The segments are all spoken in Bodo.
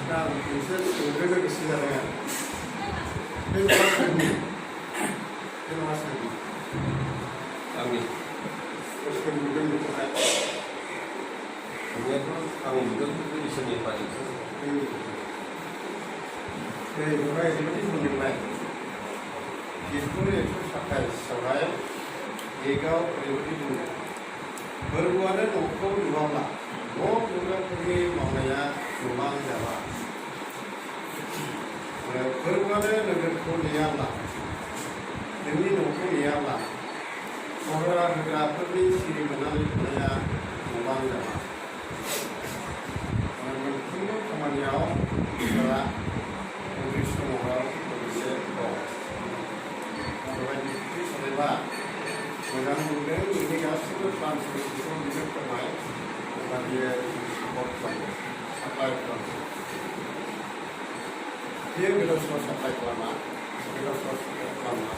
दा मोनसे सोंग्रोनो गोसो जादों आरो बे नङा सोंनि बे नङा सोंनि आंनि सोर नुदों बेखौहाय नुनायाथ' आं नुदों इसोरनि हेफाजाबजों बेवहाय ओरैबायदि बुंदोंलाय गिदखौ 127आवहाय एगाव ओरैबायदि बुंदों फोरबोआनो न'खौ लुवाब्ला न' लुग्राफोरनि मावनाया गोबां जाबा फोरबोआनो नोगोरखौ नेयाब्ला नोंनि न'खौ नेयाब्ला पहरा होग्राफोरनि सिरि मोननानै थानाया गोबां जाबा मोनफ्रोमबो खामानियाव इसोरा अदृश्य महराव लोगोसे दं बेबायदि बिब्दि सानोबा मोजां मोनदों बिनि गासैबो ट्रान्सलेसनखौ बिनो फोरमाय अब्ला बियो सापर्ट खालामो साप्लाइ खालामो बियो गोदाव सोराव साप्लाइ खालामा गोदाव सोराव साप्लाइ खालामा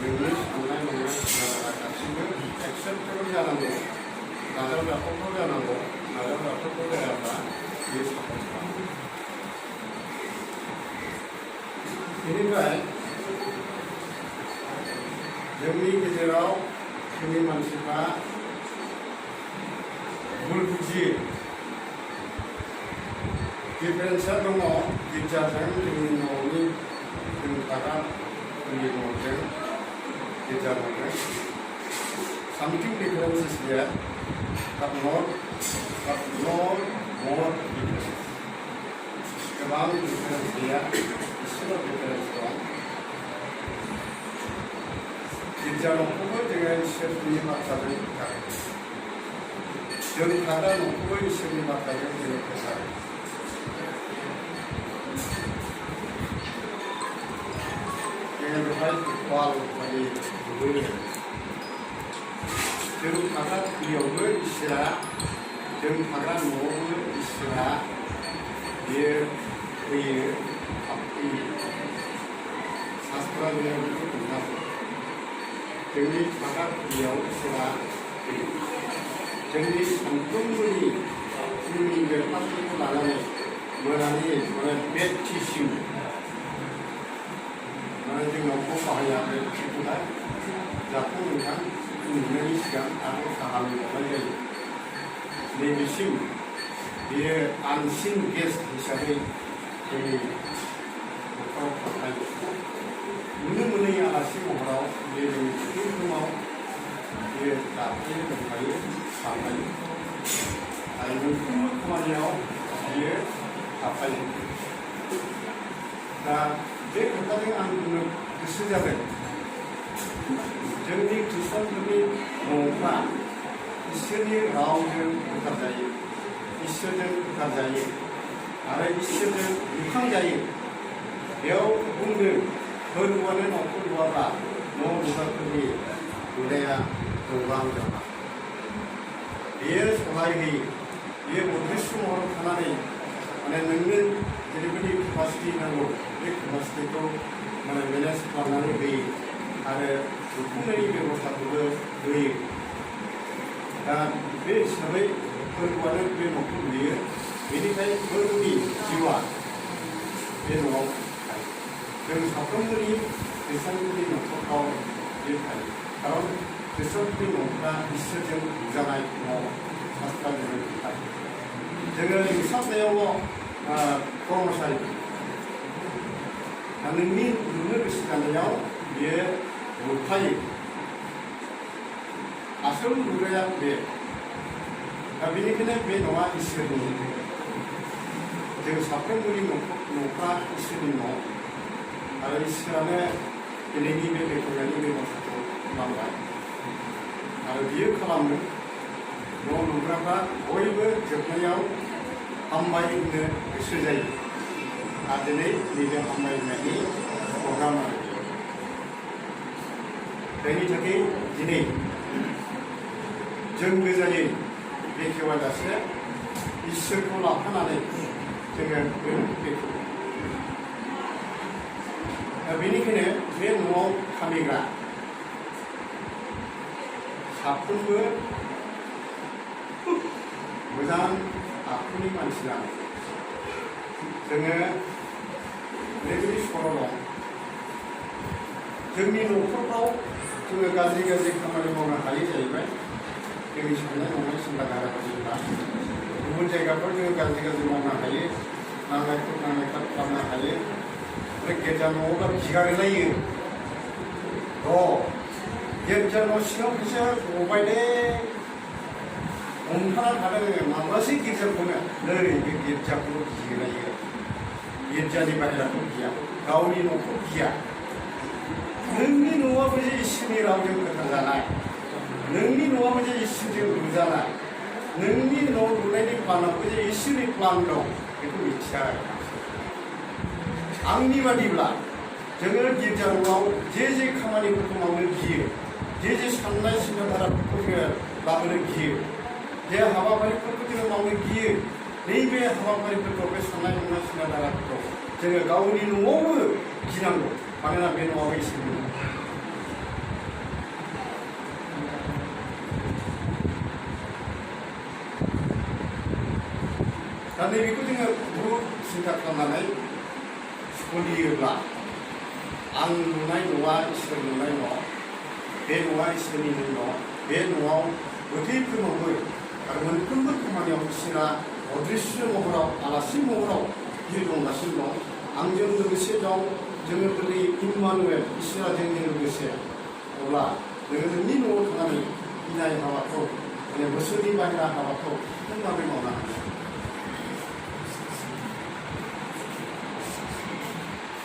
नोंनि साननाय हनाय सिगाङा गासैबो एक्सेप्टेबोल जानांगौ नाजावजाथावथाव जानांगौ नाजावजाथावथाव जायाब्ला बियो सापर्ट खालामो बेनिफ्राय जोंनि गेजेराव जोंनि मानसिफ्रा भुल बुजियो डिफारेन्सआ दङ गिर्जाजों जोंनि न'नि जों थाग्रा जोंनि न'जों गिर्जा न'जों सामथिं डिफारेन्सेस गैया but not more difference गोबां डिफारेन्स गैया एसेल' डिफारेन्स दं गिर्जा न'खौबो जोङो इसोरनि बाथ्राजों फोथारो जों थाग्रा न'खौबो इसोरनि बाथ्राजों जोङो फोथारो जोङो बेवहाय वाल बायदि नुबोयो जों थाग्रा खुलियावबो इसोरा जों थाग्रा न'आवबो इसोरा बियो फैयो हाबफैयो शास्त्रआ जोङो बेखौ खोन्थायो जोंनि थाग्रा खुलियाव इसोरा फैयो जोंनि सानफ्रोमबोनि फुंनि ब्रेकफास्टफोरखौ लानानै मोनानि बेडटिसिम जोंनावखौ बाहाया बेडटिखौहाय जाखौ नोंथां उन्दुनायनि सिगां आरो साहा लोंबावनाय जायो नैबेसिम बेयो आनसिन गेस्ट हिसाबै जोंनि न'खराव थाखायो नुनो मोनै आलासि महराव बेयो जोंनि साफ्रोमाव बेयो जाफैयो लोंफायो थाफायो आरो मोनफ्रोमबो खामानियाव बियो थाफायो दा बे खोथाजों आं बुंनो गोसो जादों जोंनि खृष्टानफोरनि न'फ्रा इसोरनि रावजों फोथारजायो इसोरजों फोथारजायो आरो इसोरजों लुखांजायो बेयाव बुंदों फोरबोआनो न'खौ लुवाब्ला न' लुग्राफोरनि लुनाया गोबां जाबा बेयो सहाय होयो बेयो अदृश्य महराव थानानै माने नोंनो जेरैबायदि केपासिटि नांगौ बे केपासिटिखौ माने मेनेज खालामनानै होयो आरो लुफुंनायनि बेबस्थाखौबो होयो दा बे हिसाबै फोरबोआनो बे न'खौ लुयो बेनिखायनो फोरबोनि जिउआ बे न'आव थायो जों साफ्रोमबोनि खृष्टानफोरनि न'खराव बे थायो खारन खृष्टानफोरनि न'फ्रा इसोरजों लुजानाय न' शास्त्रजों थायो जोङो नुसारनायावल' कर्मचारि दा नोंनि लुनो गोसो जानायाव बियो लुफायो आसल लुग्राया बे दा बेनिखायनो बे न'आ इसोरनि जों साफ्रोमबोनि न'फ्रा इसोरनि न' आरो इसोरानो दिनैनि बे बेखेवनायनि बेबस्थाखौ खालामबाय आरो बियो खालामो न' लुग्राफ्रा बयबो जोबनायाव हामबाय होननो गोसो जायो आरो दिनै नैबे हामबाय होननायनि प्रग्राम आरो जायनि थाखाय दिनै जों गोजायै बेखेवाजासे इसोरखौ लाफानानै जोङो बेखेवो दा बेनिखायनो बे न'आव खामिग्रा साफ्रोमबो मोजां आखुनि मानसि जानांगौ जोङो ओरैबायदि सल' दं जोंनि न'खरफ्राव जोङो गाज्रि खामानि मावनो हायो जाहैबाय जोंनि साननाय हनाय सिन्था धाराफोरा गुबुन जायगाफ्राव जोङो गाज्रि मावनो हायो नांलाय खालामनो हायो ओमफ्राय गिर्जा न'आवबा गिगारलायो गिर्जा न' सिङाव फैसा गबायदे हमथाना थादों माब्लासो गिर्जाखौनो नै बे गिर्जाखौ गिलायो गिर्जानि बाहेराखौ गिया गावनि न'खौ गिया नोंनि न'आबो जे इसोरनि रावजों फोथांजानाय नोंनि न'आबो जे इसोरजों लुजानाय नोंनि न' लुनायनि प्लानावबो जे इसोरनि प्लान दं बेखौ मिथिया आंनि बादिब्ला जोङो गिर्जा न'आव जे खामानिफोरखौ मावनो गियो जे साननाय सिन्थाधाराफोरखौ जोङो लाबोनो गियो जे हाबाफारिफोरखौ जोङो मावनो गियो नैबे हाबाफारिफोरखौ बे साननाय हनाय सिन्थाधाराफोरखौ जोङो गावनि न'आवबो गिनांगौ मानोना बे न'आबो इसोरनि न'। दा नैबेखौ जोङो बहुद सिन्था खालामनानै सोलियोब्ला आं नुनाय न'आ इसोर नुनाय न' बे न'आ इसोरनिनो न' बे न'आव गोथैफोरनावबो आरो मोनफ्रोमबो खामानियाव इसोरा अदृश्य महराव आलासि महराव गिर दंगासिनो दं आंजों लोगोसे दं जोङो दिनै इम्मानुएल इसोरा जोंजों लोगोसे अब्ला जोङो नोंनि न'आव थानानै गिनाय हाबाखौ माने बोसोरनि बाहेरा हाबाखौ नों माबोरै मावनो हायो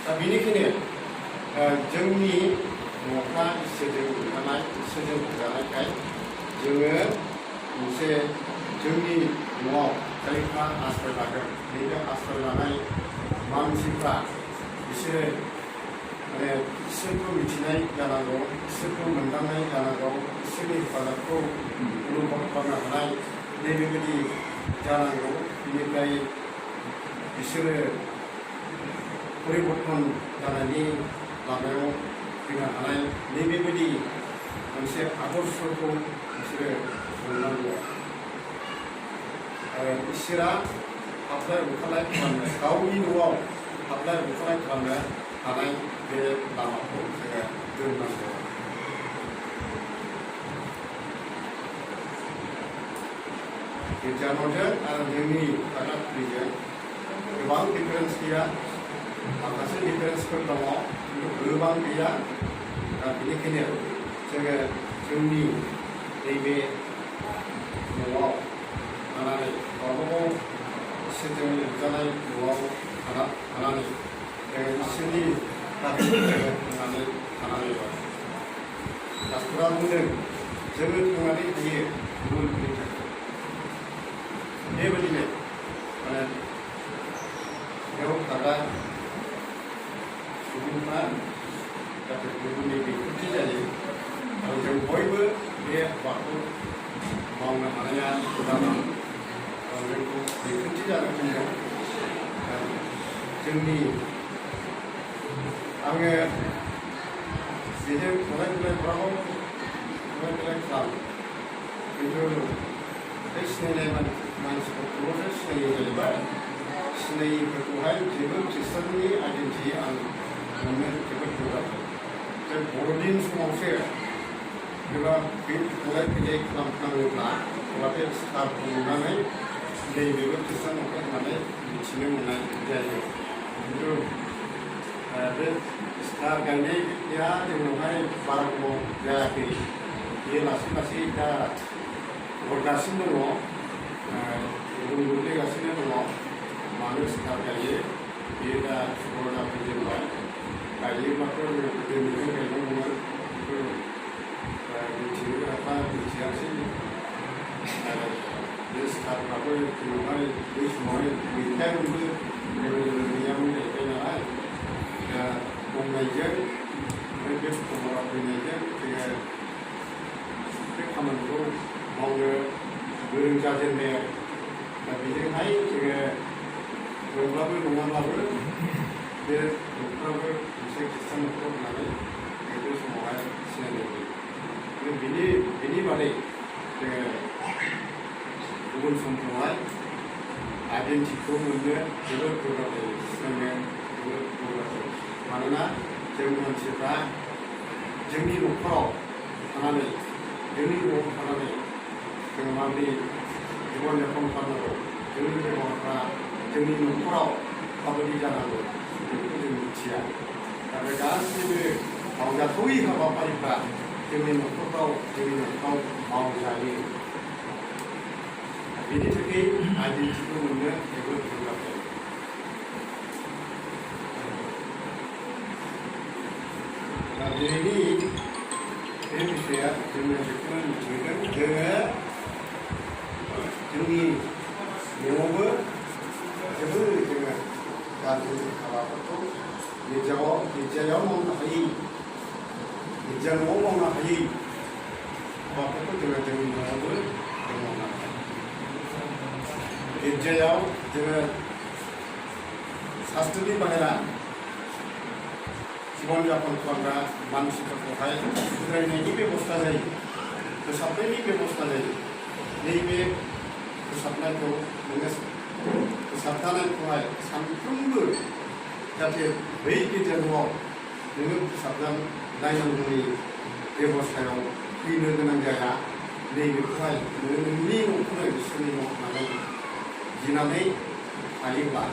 दा बेनिखायनो जोंनि न'फ्रा इसोरजों लुजानाय इसोरजों लुजानायखाय जोङो मोनसे जोंनि न'आव जायफ्रा आश्रय लागोन नैबे आश्रय लानाय मानसिफ्रा बिसोरो माने इसोरखौ मिथिनाय जानांगौ इसोरखौ मोनदांनाय जानांगौ इसोरनि हेफाजाबखौ अनुभब खालामनो हानाय नैबेबायदि जानांगौ बेनिफ्राय बिसोरो परिबर्तन जानायनि लामायाव फैनो हानाय नैबेबायदि मोनसे आदर्शखौ बिसोरो मोननांगौ आरो इसोरा हाबलाय हुखालाय खालामनो गावनि न'आव हाबलाय हुखालाय खालामनो हानाय बे लामाखौ जोङो दोननांगौ गिर्जा न'जों आरो जोंनि थाग्रा खुलिजों गोबां डिफारेन्स गैया माखासे डिफारेन्सफोर दङ खिन्थु गोबां गैया दा बेनिखायनो जोङो जोंनि नैबे न'आव थानानै गावबागाव इसोरजों लुजानाय न'आव थानानै जोङो इसोरनि थाखाय थांनानै थानांगौ डाक्टरा बुंदों जोङो थांनानै थायो गुबुनफोरनि थाखाय बेबायदिनो माने बेयाव थाग्रा सुबुंफ्रा जाहाथे गुबुननि बिखुथि जायो आरो जों बयबो बे हाबाखौ मावनो हानाया गोनां जोंखौ बिखुथि जानो बुंदों जोंनि आङो बेजों थांलाय फैलाय खालामो खिन्थु बे सिनायनाय मानसिफोरखौल'सो सिनायो जाहैबाय सिनायिफोरखौहाय जेबो खृष्टाननि आइडेन्टिटि आं मोननो जोबोद गोब्राब जों बर'दिन समावसो जेब्ला बे थांलाय फैलाय खालामनाङोब्ला अब्ला बे स्टारखौ नुनानै नैबेबो खृष्टान न'खर होननानै मिथिनो मोननाय जायो खिन्थु बे स्टार गायनाया जोंनावहाय बारा गोबाव जायाखै बेयो लासै लासै दा हरगासिनो दङ गोग्लैगासिनो दङ मानो स्टार गायो बेयो दा सुबुर जाफैजेनबाय गायोब्लाथ' जों गोदोनिफ्राय गायनांगौमोन बेखौ मिथिनो हाबा मिथियासै बे स्टारफ्राबो जोंनावहाय बै समावहाय गैखायामोनबो एभेलेबेल गैयामोन जाहैबाय नालाय दा बुंनायजों ओमफ्राय बे खबरा फैनायजों जोङो बे खामानिखौ मावनो गोरों जाजेननाय दा बेजोंहाय जोङो नंब्लाबो नङाब्लाबो बे न'खराबो मोनसे खृष्टान न'खर होननानै बे समावहाय सिनायनाय जायो बिनि बादै जोङो गुबुन समफ्रावहाय आइडेन्टिटिखौ मोननो जोबोद गोब्राब जायो सिनायनो जोबोद गोब्राब जायो मानोना जों मानसिफ्रा जोंनि न'खराव थानानै जोंनि न'आव थानानै जों माबोरै जीवन यापन खालामनांगौ जोंनि बेबहारफ्रा जोंनि न'खराव माबायदि जानांगौ बेखौ जों मिथिया दा बे गासैबो मावजाथावै हाबाफारिफ्रा जोंनि न'खरफ्राव मावजायो बेनि थाखाय आइडेन्टिटिखौ मोननो जोबोद गोब्राब जायो दा दिनैनि बे बिषया जोङो बेखौनो मिथिगोन जोंनि न'आवबो जोबोद जोङो गाज्रि हाबाफोरखौ गिर्जायाव मावनो हायै गिर्जा न'आव मावनो हायै हाबाफोरखौ जोङो जोंनि न'आवबो जों मावनो हायो गिर्जायाव जोङो शास्त्रनि बाहेरा जीवन यापन खालामग्रा मानसिफोरखौहाय सुद्रायनायनि बेबस्था जायो फोसाबनायनि बेबस्था जायो नैबे फोसाबनायखौ नोङो फोसाबनायखौहाय सानफ्रोमबो जाहाथे बै गिर्जा न'आव नोङो फोसाबनांगौनि बेबस्थायाव फैनो गोनां जाया नैबेखौहाय नोङो नोंनि न'खौनो इसोरनि न' होननानै गिनानै थायोब्ला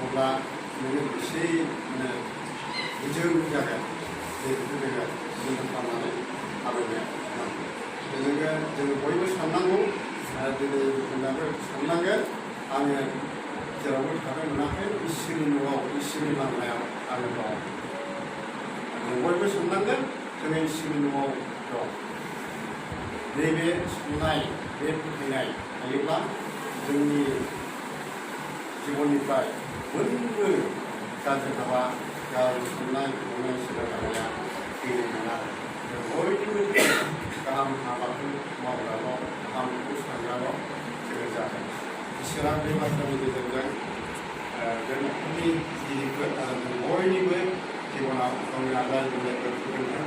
अब्ला नोङो एसे माने गोजों जागोन बेखौ जोङो सिन्था खालामनानै थाबायनो जोङो बयबो साननांगौ आरो दिनै बुंनांगौ साननांगोन आङो जेरावबो थानो मोनाखै इसोरनि न'आव इसोरनि लांनायाव आङो दं जों बयबो साननांगोन जोङो इसोरनि न'आव दं नैबे साननाय बे फोथायनाय थायोब्ला जोंनि जिबननिफ्राय मोनबो गाज्रि हाबा गाज्रि साननाय हनाय सोलोंनाया फैनो मोना जों बयबो गाहाम हाबाखौ मावग्राल' गाहामखौ सानग्राल' जोङो जागोन इसोरा बे बाथ्रानि गेजेरजों बे न'खरनि गिदिरफोर आरो जों बयनिबो जिबनाव गावनि आदार बिलाइफोरखौ जोङो